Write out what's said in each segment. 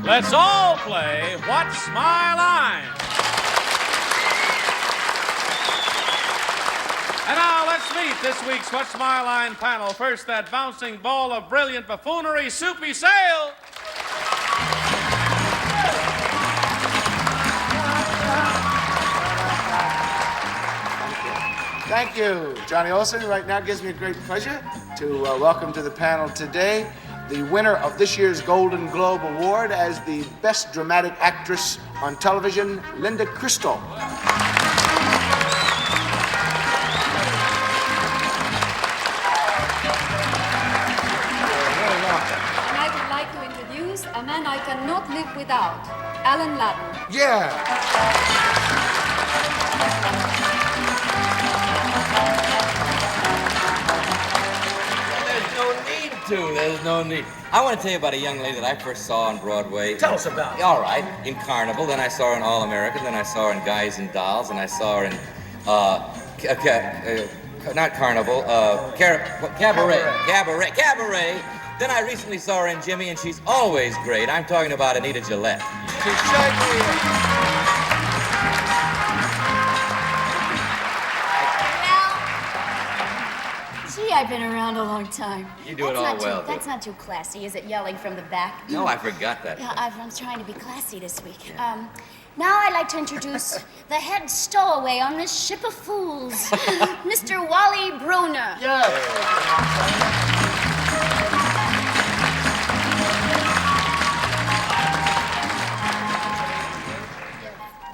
Let's all play What's My Line? And now let's meet this week's What's My Line panel. First, that bouncing ball of brilliant buffoonery, Soupy Sale. Thank you, Johnny Olson. Right now, it gives me a great pleasure to welcome to the panel today the winner of this year's Golden Globe Award as the Best Dramatic Actress on Television, Cristal. And I would like to introduce a man I cannot live without, Ludden. Yeah. There's no need. I want to tell you about a young lady that I first saw on Broadway. Tell us about it. All right, in Carnival, then I saw her in All American, then I saw her in Guys and Dolls, and I saw her in, not Carnival, Cabaret. Then I recently saw her in Jimmy, and she's always great. I'm talking about Anita Gillette. I've been around a long time. You do it all well. That's not too classy, is it? Yelling from the back. No, I forgot that. Yeah, I'm trying to be classy this week. Yeah. Now I'd like to introduce the head stowaway on this ship of fools, Mr. Wally Bruner. Yeah.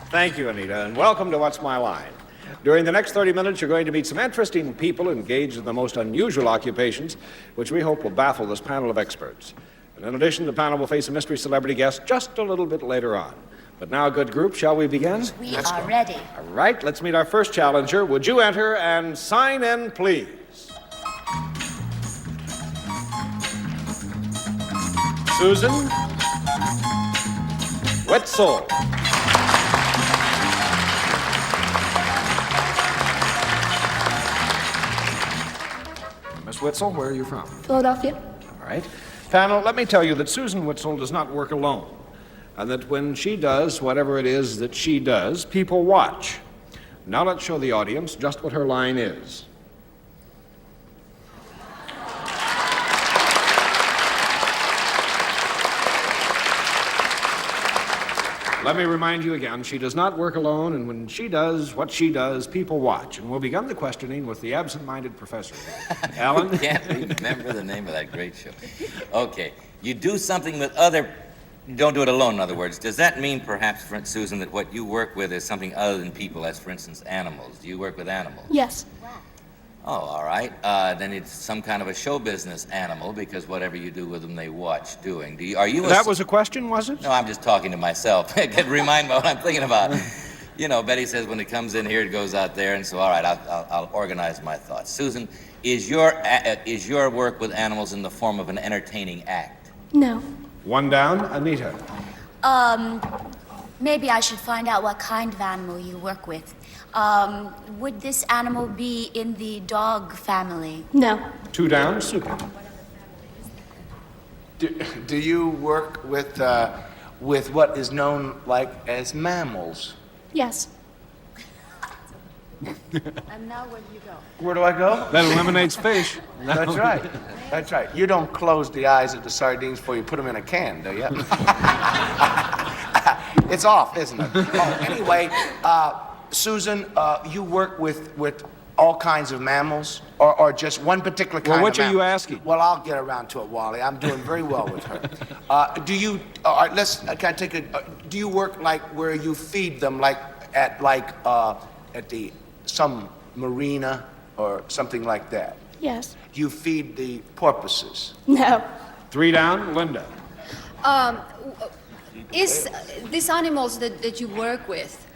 Thank you, Anita, and welcome to What's My Line. During the next 30 minutes, you're going to meet some interesting people engaged in the most unusual occupations, which we hope will baffle this panel of experts. And in addition, the panel will face a mystery celebrity guest just a little bit later on. But now, good group, shall we begin? We are ready. All right, let's meet our first challenger. Would you enter and sign in, please? Susan Wetzel. Miss Wetzel, where are you from? Philadelphia. All right. Panel, let me tell you that Susan Wetzel does not work alone, and that when she does whatever it is that she does, people watch. Now let's show the audience just what her line is. Let me remind you again, she does not work alone, and when she does what she does, people watch. And we'll begin the questioning with the absent-minded professor. Alan? Can't remember the name of that great show. Okay, you do something with other... You don't do it alone, in other words. Does that mean, perhaps, Susan, that what you work with is something other than people, as, for instance, animals? Do you work with animals? Yes. Oh, all right. Then it's some kind of a show business animal, because whatever you do with them, they watch doing. Are you That was a question, was it? No, I'm just talking to myself. I can remind me what I'm thinking about. You know, Betty says when it comes in here, it goes out there, and so, all right, I'll organize my thoughts. Susan, is your work with animals in the form of an entertaining act? No. One down, Anita. Maybe I should find out what kind of animal you work with. Would this animal be in the dog family? No. Two down, Soupy. Do you work with what is known like as mammals? Yes. And now where do you go? Where do I go? That eliminates fish. That's right. That's right. You don't close the eyes of the sardines before you put them in a can, do you? It's off, isn't it? Oh, anyway, Susan, you work with all kinds of mammals, or just one particular kind of Well, which are you mammal? asking? Well, I'll get around to it, Wally. I'm doing very well with her. Do you? All right, can I take a? Do you work like where you feed them, like at some marina or something like that? Yes. You feed the porpoises. No. Three down, Linda. Is these animals that you work with,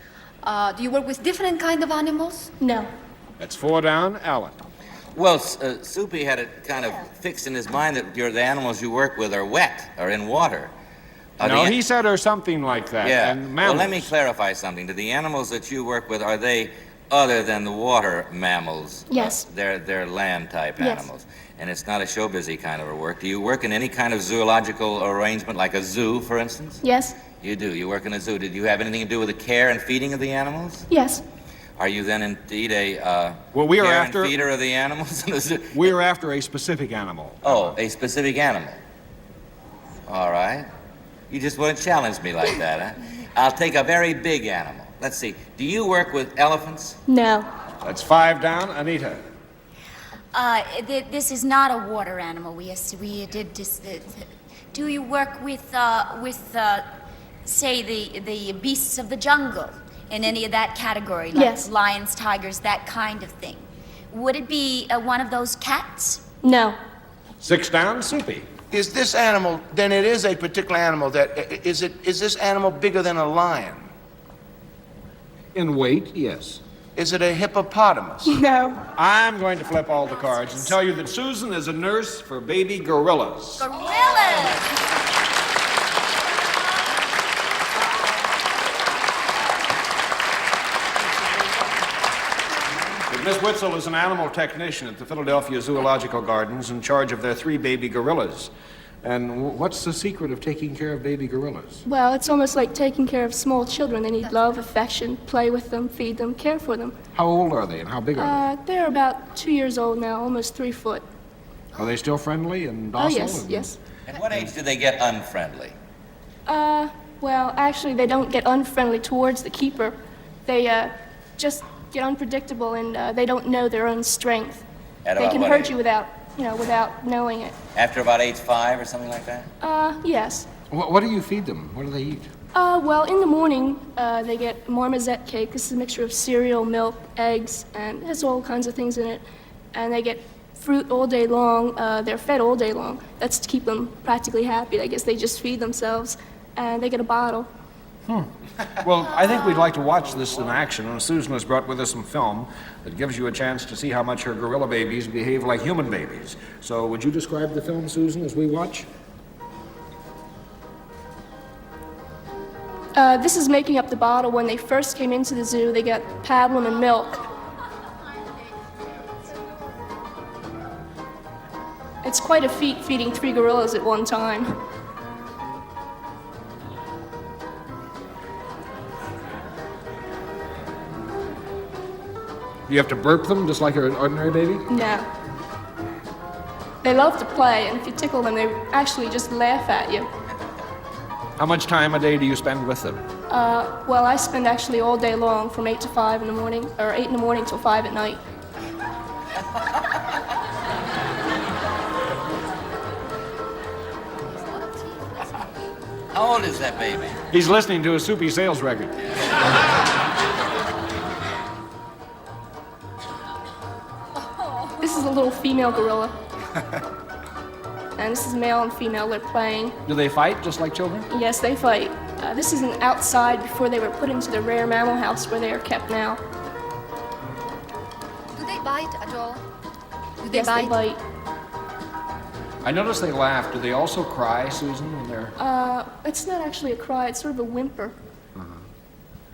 do you work with different kind of animals? No. That's four down, Alan. Well, Soupy had it kind of fixed in his mind that the animals you work with are wet or in water. No, he said or something like that. Yeah. And Well, mammals. let me clarify something. Do the animals that you work with, are they other than the water mammals? Yes. They're land type Yes. animals. And it's not a show busy kind of a work. Do you work in any kind of zoological arrangement, like a zoo, for instance? Yes. You do. You work in a zoo. Did you have anything to do with the care and feeding of the animals? Yes. Are you then indeed a Well, we are care after- and feeder of the animals in the zoo? We're after a specific animal. Oh, a specific animal. All right. You just want to challenge me like that, huh? I'll take a very big animal. Let's see. Do you work with elephants? No. That's 5 down. Anita. This is not a water animal. We did this. Do you work with say the beasts of the jungle in any of that category, like Yes. lions, tigers, that kind of thing? Would it be one of those cats? No. 6 down. Soupy. Is this animal, then it is a particular animal is this animal bigger than a lion? In weight, yes. Is it a hippopotamus? No. I'm going to flip all the cards and tell you that Susan is a nurse for baby gorillas. Gorillas! Miss Witzel is an animal technician at the Philadelphia Zoological Gardens in charge of their 3 baby gorillas. And what's the secret of taking care of baby gorillas? Well, it's almost like taking care of small children. They need love, affection, play with them, feed them, care for them. How old are they and how big are They're about 2 years old now, almost 3 foot. they? Are they still friendly and Oh, docile? yes, and- yes. At what age do they get unfriendly? Well, actually, they don't get unfriendly towards the keeper. They just get unpredictable and they don't know their own strength. At They about can what hurt age? you without knowing it. After about age 5 or something like that? Yes. What do you feed them? What do they eat? Well, in the morning, they get marmoset cake. This is a mixture of cereal, milk, eggs, and it has all kinds of things in it. And they get fruit all day long. They're fed all day long. That's to keep them practically happy. I guess they just feed themselves, and they get a bottle. Well, I think we'd like to watch this in action, and Susan has brought with us some film that gives you a chance to see how much her gorilla babies behave like human babies. So would you describe the film, Susan, as we watch? This is making up the bottle. When they first came into the zoo, they got pablum and milk. It's quite a feat feeding 3 gorillas at one time. You have to burp them just like an ordinary baby? No. They love to play, and if you tickle them, they actually just laugh at you. How much time a day do you spend with them? Well, I spend actually all day long from 8 to 5 in the morning, or 8 in the morning till 5 at night. How old is that baby? He's listening to a Soupy sales record. This is a little female gorilla. And this is male and female. They're playing. Do they fight just like children? Yes, they fight. This isn't outside before they were put into the rare mammal house where they are kept now. Do they bite at all? Do they Yes, they bite. I notice they laugh. Do they also cry, Susan, when they're... It's not actually a cry. It's sort of a whimper.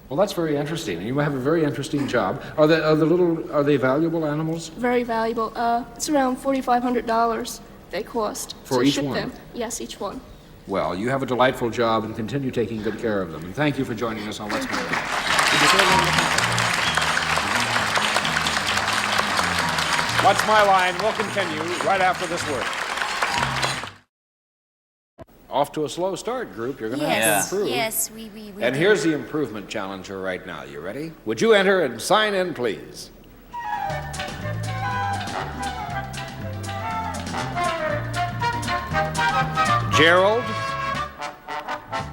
Well, that's very interesting. You have a very interesting job. Are they valuable animals? Very valuable. It's around $4,500 they cost For to each ship one? them. Yes, each one. Well, you have a delightful job and continue taking good care of them. And thank you for joining us on What's My Line. What's My Line will continue right after this word. Off to a slow start, group. You're going to have to improve. Yes, we And do. here's the improvement challenger right now. You ready? Would you enter and sign in, please? Gerald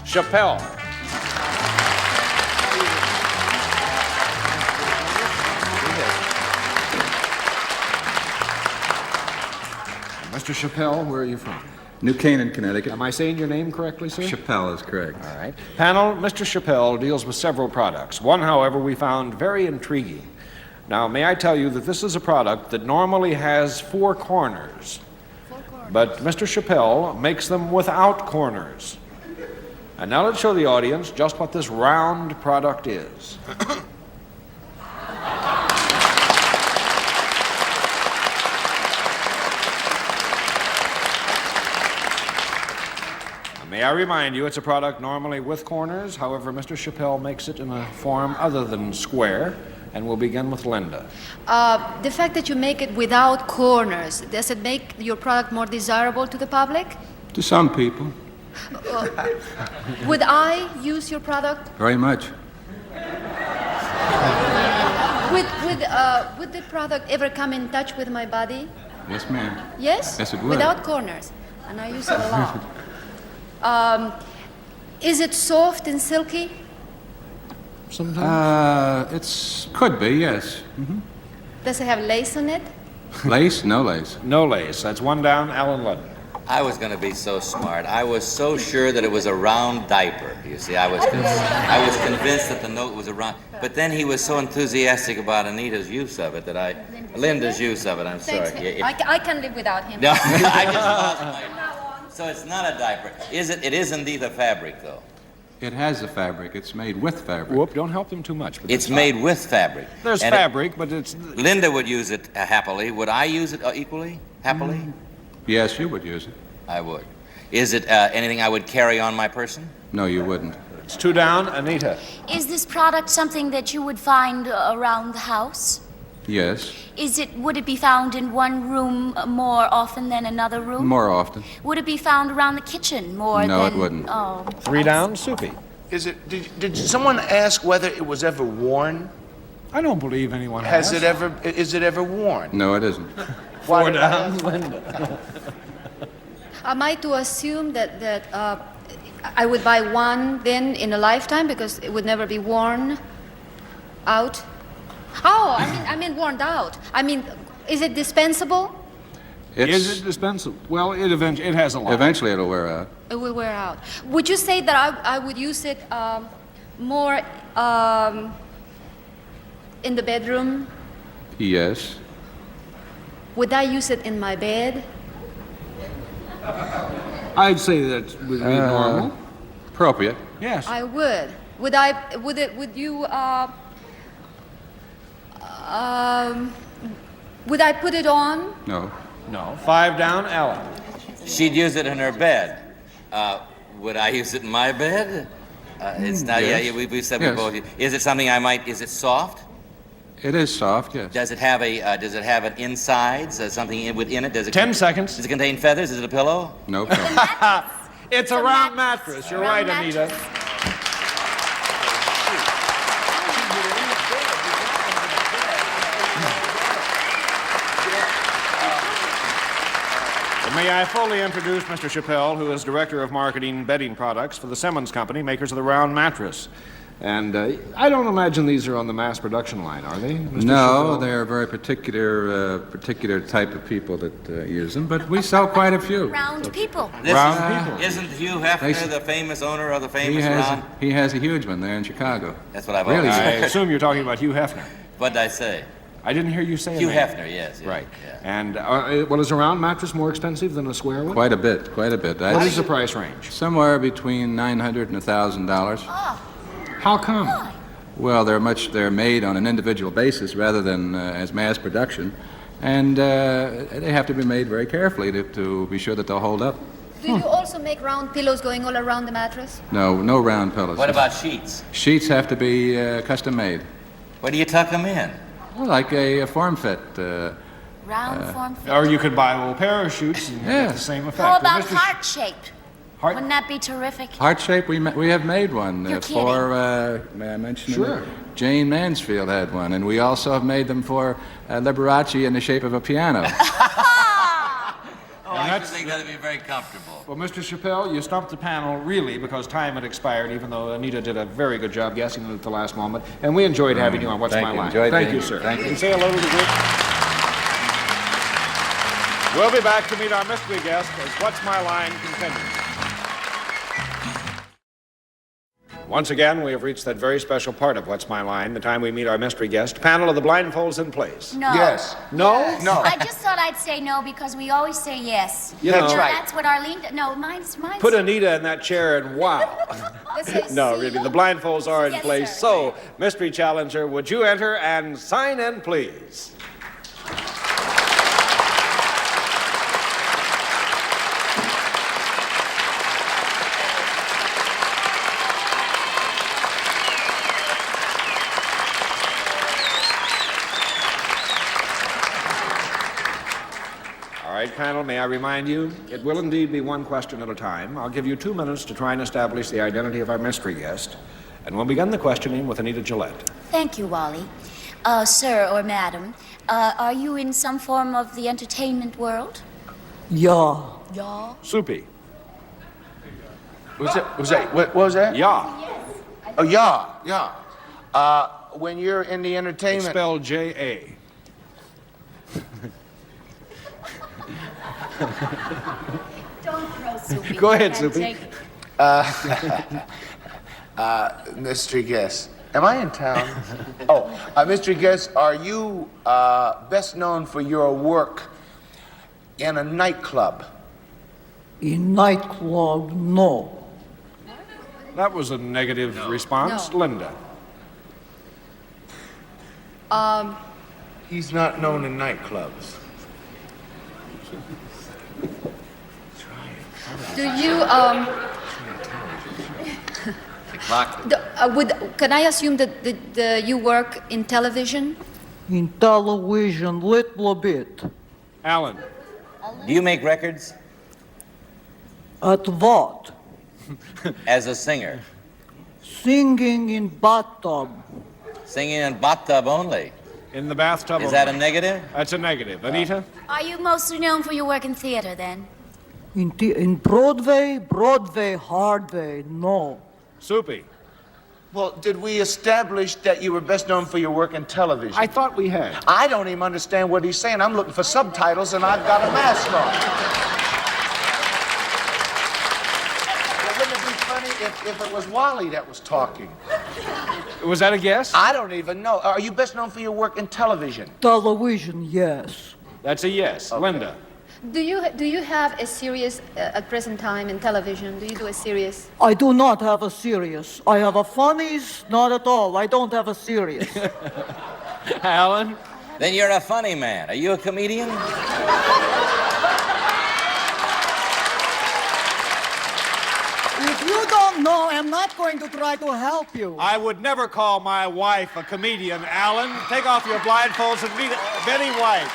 Chappelle. Mr. Chappelle, where are you from? New Canaan, Connecticut. Am I saying your name correctly, sir? Chappelle is correct. All right. Panel, Mr. Chappelle deals with several products. One, however, we found very intriguing. Now, may I tell you that this is a product that normally has 4 corners, but Mr. Chappelle makes them without corners. And now let's show the audience just what this round product is. May I remind you, it's a product normally with corners. However, Mr. Chappelle makes it in a form other than square, and we'll begin with Linda. The fact that you make it without corners, does it make your product more desirable to the public? To some people, Would I use your product? very much. Would the product ever come in touch with my body? Yes, ma'am. Yes? Yes, it would. Without corners. And I use it a lot. Is it soft and silky? It's could be, yes. Does it have lace on it? Lace? No lace. No lace. That's 1 down, Alan Ludden. I was going to be so smart. I was so sure that it was a round diaper. You see, I was convinced that the note was a round. But then he was so enthusiastic about Anita's use of it that Linda's use of it. I'm sorry. Thanks. Yeah, I can live without him. No, I just lost my. So it's not a diaper. It is indeed a fabric, though. It has a fabric. It's made with fabric. Whoop, don't help them too much. But It's made with fabric. There's And fabric, but it's... Linda would use it happily. Would I use it equally? Happily? Yes, you would use it. I would. Is it anything I would carry on my person? No, you wouldn't. It's 2 down, Anita. Is this product something that you would find around the house? Yes, Would it be found in one room more often than another room? more often. Would it be found around the kitchen more than... No, it wouldn't. Oh. 3 down, Soupy. Did someone ask whether it was ever worn? I don't believe anyone Is it ever worn? No, it isn't. 4 down, Linda. Am I to assume that I would buy one then in a lifetime because it would never be worn out? Oh, I mean worn out. I mean, is it dispensable? Is it dispensable? Well, it has a life. Eventually it'll wear out. It will wear out. Would you say that I would use it more in the bedroom? Yes. Would I use it in my bed? I'd say that would be normal. Appropriate. Yes. I would. Would I put it on? No. No. 5 down, Alan. She'd use it in her bed. Would I use it in my bed? It's not. Yes. Yeah, we said Yes. we both. Is it something I might? Is it soft? It is soft, yes. Does it have a? Does it have an insides? Something within it? Does it? 10 seconds. Does it contain feathers? Is it a pillow? No problem. It's a round mattress. You're right, Round Anita. mattress. May I fully introduce Mr. Chappelle, who is Director of Marketing Bedding Products for the Simmons Company, makers of the round mattress. And I don't imagine these are on the mass production line, are they, Mr. No, Chappelle? they're a very particular type of people that use them, but we sell quite a few. Round people. Isn't Hugh Hefner They- the famous owner of the He famous round? has a huge one there in Chicago. That's what I've Really? always I said. assume you're talking about Hugh Hefner. What did I say? I didn't hear you say Hugh that. Hefner, yes. Yeah, Right. Yeah. And well, is a round mattress more expensive than a square one? Quite a bit, quite a bit. What is the price range? Somewhere between $900 and $1,000. How come? Well, they're made on an individual basis rather than as mass production, and they have to be made very carefully to be sure that they'll hold up. Do you also make round pillows going all around the mattress? No round pillows. What about sheets? Sheets have to be custom made. Where do you tuck them in? Well, like a form fit. Round form fit. Or you could buy little parachutes and Yeah. get the same effect. How But about Mr. heart shape? Heart- Wouldn't that be terrific? Heart shape, we have made one You're for, may I mention Sure. it? Jane Mansfield had one, and we also have made them for Liberace in the shape of a piano. Oh, I should think that'd be very comfortable. Well, Mr. Chappelle, you stumped the panel really because time had expired, even though Anita did a very good job guessing it at the last moment. And we enjoyed having you on What's Thank My you. Line. Enjoyed Thank being you, here. sir. Thank you. And say hello to the group. We'll be back to meet our mystery guest as What's My Line continues. Once again, we have reached that very special part of What's My Line, the time we meet our mystery guest. Panel of the blindfolds in place. No. Yes. No? No. I just thought I'd say no because we always say yes. You That's know, right. That's what Arlene. No, mine's. Put Anita in that chair and wow. Let's say No, C. really, the blindfolds are in Yes, place. sir. So, mystery challenger, would you enter and sign in, please? All right, panel, may I remind you, it will indeed be one question at a time. I'll give you 2 minutes to try and establish the identity of our mystery guest, and we'll begin the questioning with Anita Gillette. Thank you, Wally. Sir or madam, are you in some form of the entertainment world? Ja. Yeah. Soupy. What was that? Ya. Oh, yeah. When you're in the entertainment... Spelled J-A. Don't throw Soupy. Go ahead, And Soupy. take it. mystery guest. Am I in town? Mystery guest, are you best known for your work in a nightclub? In nightclub, no. That was a negative response. No. Linda. He's not known in nightclubs. Do you The clock. can I assume that you work in television? In television, little bit. Alan. Do you make records At what? as a singer? Singing in bathtub. Singing in bathtub only. In the bathtub. Is that a only. negative? That's a negative. Anita? Are you mostly known for your work in theater then? In Broadway, Hardway, no. Soupy. Well, did we establish that you were best known for your work in television? I thought we had. I don't even understand what he's saying. I'm looking for subtitles and I've got a mask on. Well, wouldn't it be funny if it was Wally that was talking? Was that a guess? I don't even know. Are you best known for your work in television? Television, yes. That's a yes. Linda. Do you have a series at present time in television? Do you do a series? I do not have a serious. I have a funnies, not at all. I don't have a serious. Alan. Then you're a funny man. Are you a comedian? If you don't know, I'm not going to try to help you. I would never call my wife a comedian, Alan. Take off your blindfolds and meet Betty White.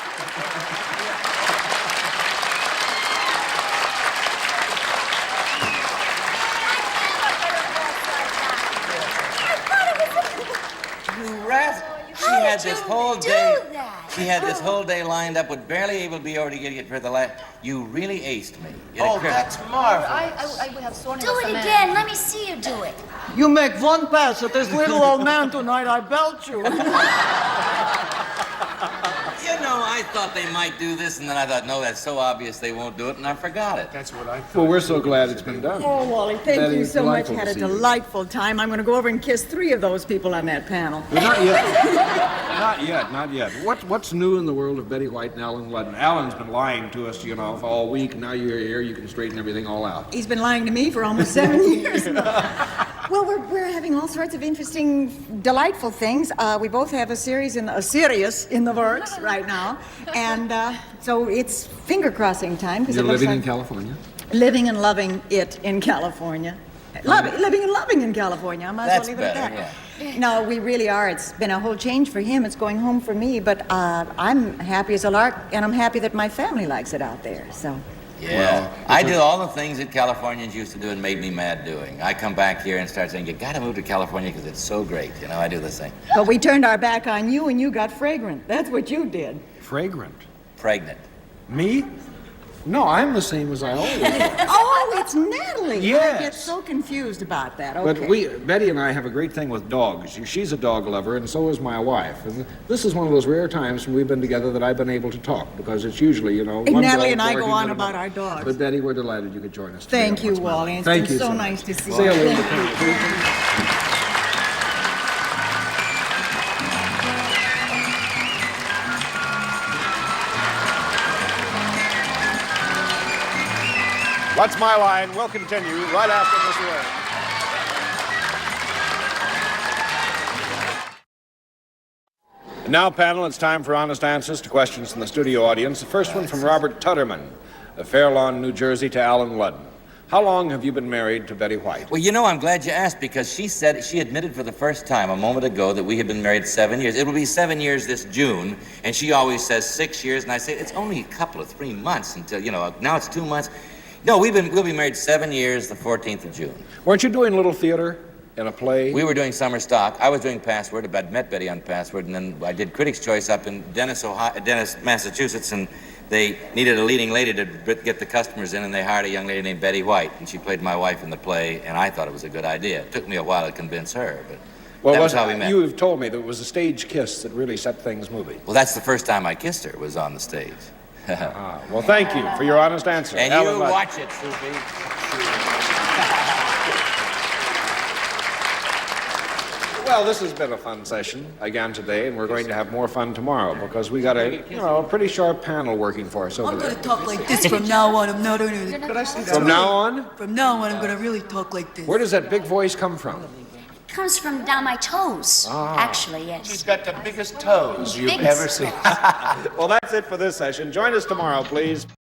You rascal. She How had did this you whole do day. that? She had this whole day lined up with barely able to be over to get it for the last. You really aced me. It Oh, occurred- that's marvelous. I would have sworn it Do was it a man. again. Let me see you do it. You make one pass at this little old man tonight, I belt you. You know, I thought they might do this, and then I thought, no, that's so obvious they won't do it, and I forgot it. That's what I thought. Well, we're so glad it's been done. Oh, Wally, thank Betty, you so much. delightful Had to a see you. delightful time. I'm going to go over and kiss 3 of those people on that panel. Not yet. Not yet. What's new in the world of Betty White and Alan Ludden? Alan's been lying to us, you know, for all week. Now you're here, you can straighten everything all out. He's been lying to me for almost 7 years now. Well, we're having all sorts of interesting, delightful things. We both have a serious in the works right now, and so it's finger crossing time. You're living in California? Living and loving it in California. Living and loving in California. I might as That's well leave it better, at that. No, we really are. It's been a whole change for him. It's going home for me, but I'm happy as a lark, and I'm happy that my family likes it out there. So. Yeah. I do all the things that Californians used to do and made me mad doing. I come back here and start saying, you gotta move to California because it's so great. You know, I do the same. But we turned our back on you, and you got fragrant. That's what you did. Fragrant. Pregnant. Me? No, I'm the same as I always was. Oh, it's Natalie. Yes. I get so confused about that. Okay. But Betty and I have a great thing with dogs. She's a dog lover, and so is my wife. And this is one of those rare times when we've been together that I've been able to talk, because it's usually, one Natalie dog and I barking go on at about another. our dogs. But Betty, we're delighted you could join us today. Thank you, on What's My Wally. Line. It's Thank been you so much. nice to see Say you. hello to Thank Pete. What's My Line will continue right after this word. And now, panel, it's time for honest answers to questions from the studio audience. The first one from Robert Tutterman of Fair Lawn, New Jersey, to Alan Ludden. How long have you been married to Betty White? Well, I'm glad you asked, because she admitted for the first time a moment ago that we had been married 7 years. It will be 7 years this June, and she always says 6 years, and I say, it's only a couple of 3 months until, now it's 2 months. No, we'll be married 7 years the 14th of June. Weren't you doing a little theater in a play? We were doing summer stock. I was doing Password. I'd met Betty on Password, and then I did Critics' Choice up in Dennis, Massachusetts, and they needed a leading lady to get the customers in, and they hired a young lady named Betty White, and she played my wife in the play, and I thought it was a good idea. It took me a while to convince her, but that was how we met. You've told me that it was a stage kiss that really set things moving. Well, that's the first time I kissed her, was on the stage. Well, thank you for your honest answer. And Alan you Ludden. watch it, Soupy. Well, this has been a fun session again today, and we're going to have more fun tomorrow because we got a pretty sharp panel working for us over I'm there. gonna talk like this from now on. I'm not gonna. Could I see that? From now on, From now on, I'm gonna really talk like this. where does that big voice come from? Comes from down my toes, actually, yes. She's got the biggest toes you've Biggest ever seen. Well, that's it for this session. Join us tomorrow, please.